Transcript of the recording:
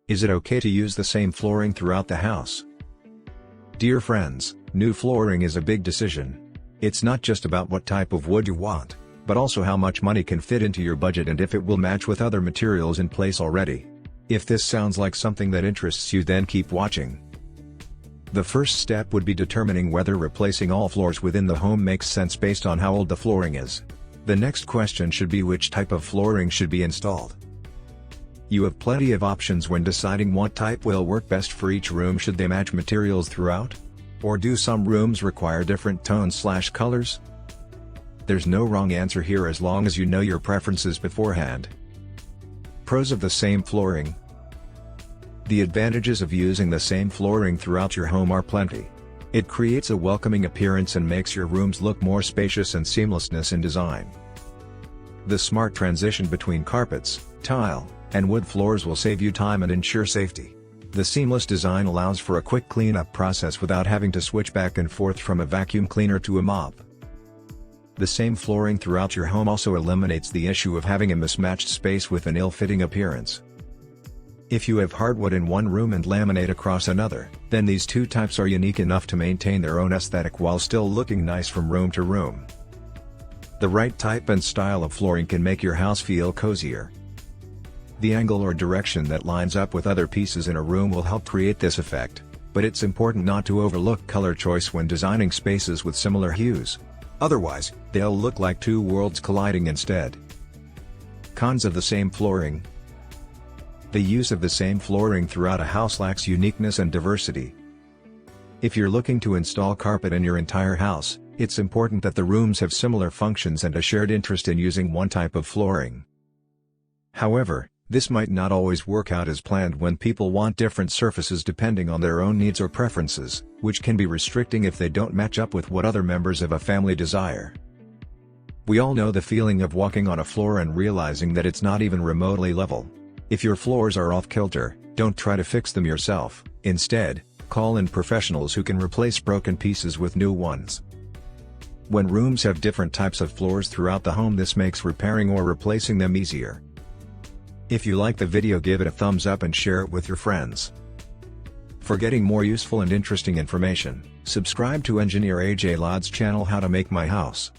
Is it okay to use the same flooring throughout the house? Dear friends, new flooring is a big decision. It's not just about what type of wood you want, but also how much money can fit into your budget and if it will match with other materials in place already. If this sounds like something that interests you, then keep watching. The first step would be determining whether replacing all floors within the home makes sense based on how old the flooring is. The next question should be which type of flooring should be installed. You have plenty of options when deciding what type will work best for each room. Should they match materials throughout? Or do some rooms require different tones/colors? There's no wrong answer here as long as you know your preferences beforehand. Pros of the same flooring. The advantages of using the same flooring throughout your home are plenty. It creates a welcoming appearance and makes your rooms look more spacious and seamlessness in design. The smart transition between carpets, tile, and wood floors will save you time and ensure safety. The seamless design allows for a quick cleanup process without having to switch back and forth from a vacuum cleaner to a mop. The same flooring throughout your home also eliminates the issue of having a mismatched space with an ill-fitting appearance. If you have hardwood in one room and laminate across another, then these two types are unique enough to maintain their own aesthetic while still looking nice from room to room. The right type and style of flooring can make your house feel cozier. The angle or direction that lines up with other pieces in a room will help create this effect, but it's important not to overlook color choice when designing spaces with similar hues. Otherwise, they'll look like two worlds colliding instead. Cons of the same flooring. The use of the same flooring throughout a house lacks uniqueness and diversity. If you're looking to install carpet in your entire house, it's important that the rooms have similar functions and a shared interest in using one type of flooring. However, this might not always work out as planned when people want different surfaces depending on their own needs or preferences, which can be restricting if they don't match up with what other members of a family desire. We all know the feeling of walking on a floor and realizing that it's not even remotely level. If your floors are off-kilter, don't try to fix them yourself. Instead, call in professionals who can replace broken pieces with new ones. When rooms have different types of floors throughout the home, this makes repairing or replacing them easier. If you like the video, give it a thumbs up and share it with your friends. For getting more useful and interesting information, subscribe to Engineer AJ Ladd's channel How to Make My House.